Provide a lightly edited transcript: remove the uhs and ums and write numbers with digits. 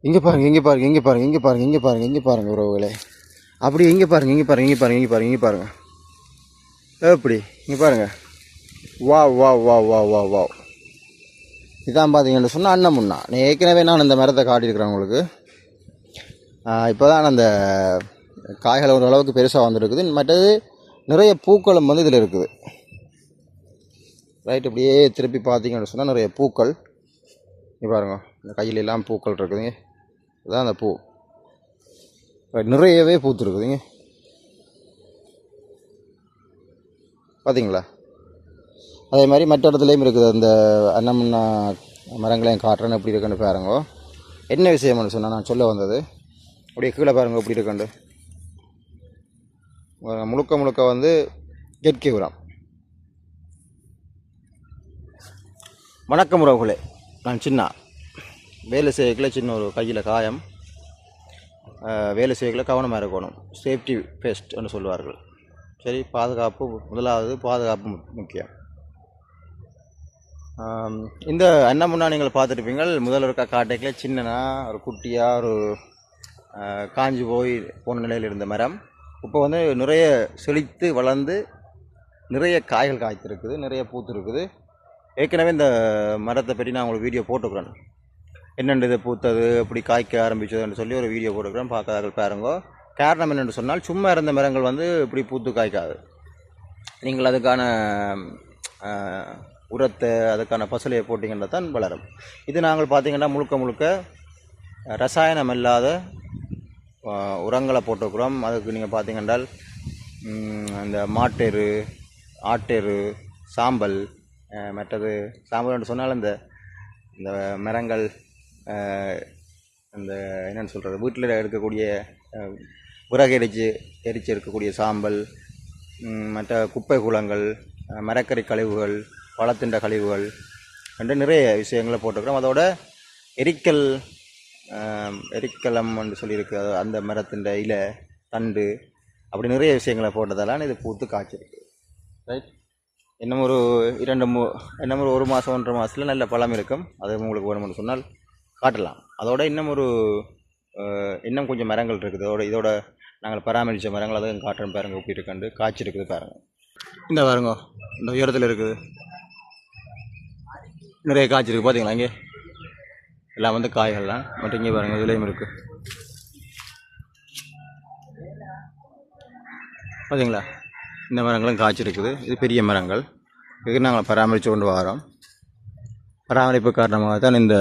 இங்கே பாருங்கள், இங்கே பாருங்கள், இங்கே பாருங்கள், இங்கே பாருங்கள், இங்கே பாருங்கள், இங்கே பாருங்கள் உறவுகளே. அப்படி இங்கே பாருங்கள், இங்கே பாருங்கள், இங்கே பாருங்கள், இங்கே பாருங்கள், இங்கே பாருங்கள். எப்படி இங்கே பாருங்கள். வா வா வா வா வா வா. இதான் பார்த்தீங்கன்னு சொன்னால் அன்னமுன்னா. ஏற்கனவே நான் இந்த மரத்தை காட்டியிருக்கிறேன் உங்களுக்கு. இப்போ தான் அந்த காய்கள் ஓரளவுக்கு பெருசாக வந்துருக்குது. மற்றது நிறைய பூக்களும் வந்து இதில் இருக்குது. ரைட், இப்படியே திருப்பி பார்த்தீங்கன்னு சொன்னால் நிறைய பூக்கள். இங்கே பாருங்க, இந்த கையில் எல்லாம் பூக்கள் இருக்குதுங்க. இதுதான் அந்த பூ நிறையவே பூத்துருக்குதுங்க. பார்த்தீங்களா? அதே மாதிரி மற்ற இடத்துலையும் இருக்குது. அந்த அன்னமுன்னா மரங்களையும் காட்டுறேன்னு எப்படி இருக்குன்னு பாருங்க. என்ன விஷயம்னு சொன்னால் நான் சொல்ல வந்தது, அப்படியே கீழே பாருங்க எப்படி இருக்குண்டு. முழுக்க முழுக்க வந்து இயற்கை உரம். வணக்கம் உறவுகளே, நான் சின்ன வேலை செய்யக்குள்ள சின்ன ஒரு கையில் காயம். வேலை செய்யக்குள்ள கவனமாக இருக்கணும். சேஃப்டி ஃபர்ஸ்ட்னு சொல்லுவார்கள். சரி, பாதுகாப்பு முதலாவது, பாதுகாப்பு முக்கியம். இந்த அன்னமுன்னா நீங்கள் பார்த்துருப்பீங்கள். முதல்ல இருக்க காட்டைக்குள்ள சின்னனா ஒரு குட்டியாக ஒரு காஞ்சி போய் போன நிலையில் இருந்த மரம் இப்போ வந்து நிறைய செழித்து வளர்ந்து நிறைய காய்கள் காய்த்திருக்குது, நிறைய பூத்து இருக்குது. ஏற்கனவே இந்த மரத்தை பற்றி நான் உங்களுக்கு வீடியோ போட்டுக்கிறேன். என்னென்று இது பூத்தது, எப்படி காய்க்க ஆரம்பித்ததுன்னு சொல்லி ஒரு வீடியோ போட்டுக்கிறேன். பார்க்காதவர்கள் பாருங்க. காரணம் என்னென்னு சொன்னால், சும்மா இருந்த மரங்கள் வந்து இப்படி பூத்து காய்க்காது. நீங்கள் அதுக்கான உரத்தை, அதுக்கான பசுலையை போட்டிங்கன்னா தான் வளரும். இது நாங்கள் பார்த்திங்கன்னா முழுக்க முழுக்க ரசாயனம் இல்லாத உரங்களை போட்டுக்கிறோம். அதுக்கு நீங்கள் பார்த்திங்கன்னா இந்த மாட்டெரு, ஆட்டெரு, சாம்பல், மற்றது சாம்பல்னு சொன்னால் இந்த மரங்கள், இந்த என்னென்னு சொல்கிறது, வீட்டில் எடுக்கக்கூடிய விறகு எரிச்சு இருக்கக்கூடிய சாம்பல், மற்ற குப்பை கூலங்கள், மரக்கறி கழிவுகள், பழத்திண்ட கழிவுகள் என்று நிறைய விஷயங்களை போட்டுக்கிறோம். அதோட எரிக்கலம் என்று சொல்லியிருக்கு. அந்த மரத்தின் இலை, தண்டு, அப்படி நிறைய விஷயங்களை போட்டதெல்லாம் இது பூத்து காய்ச்சிருக்கு. ரைட், இன்னும் ஒரு ஒரு மாதம் 1.5 மாதத்தில் நல்ல பழம் இருக்கும். அது உங்களுக்கு வேணும்னு சொன்னால் காட்டலாம். அதோட இன்னும் கொஞ்சம் மரங்கள் இருக்குது. இதோட நாங்கள் பராமரித்த மரங்கள் அதையும் காட்டுறோம் பாருங்கள். எப்படி இருக்காண்டு காய்ச்சிருக்குது பாருங்கள். இந்த பாருங்க, இந்த உயரத்தில் இருக்குது, நிறைய காய்ச்சிருக்கு. பார்த்தீங்களா? இங்கே எல்லாம் வந்து காய்கள்லாம். மற்றும் இங்கே பாருங்கள், இதுலேயும் இருக்குது. பார்த்தீங்களா? இந்த மரங்களும் காய்ச்சிருக்குது. இது பெரிய மரங்கள். இதுக்கு நாங்கள் பராமரித்து கொண்டு வரோம். பராமரிப்பு காரணமாக தான் இந்த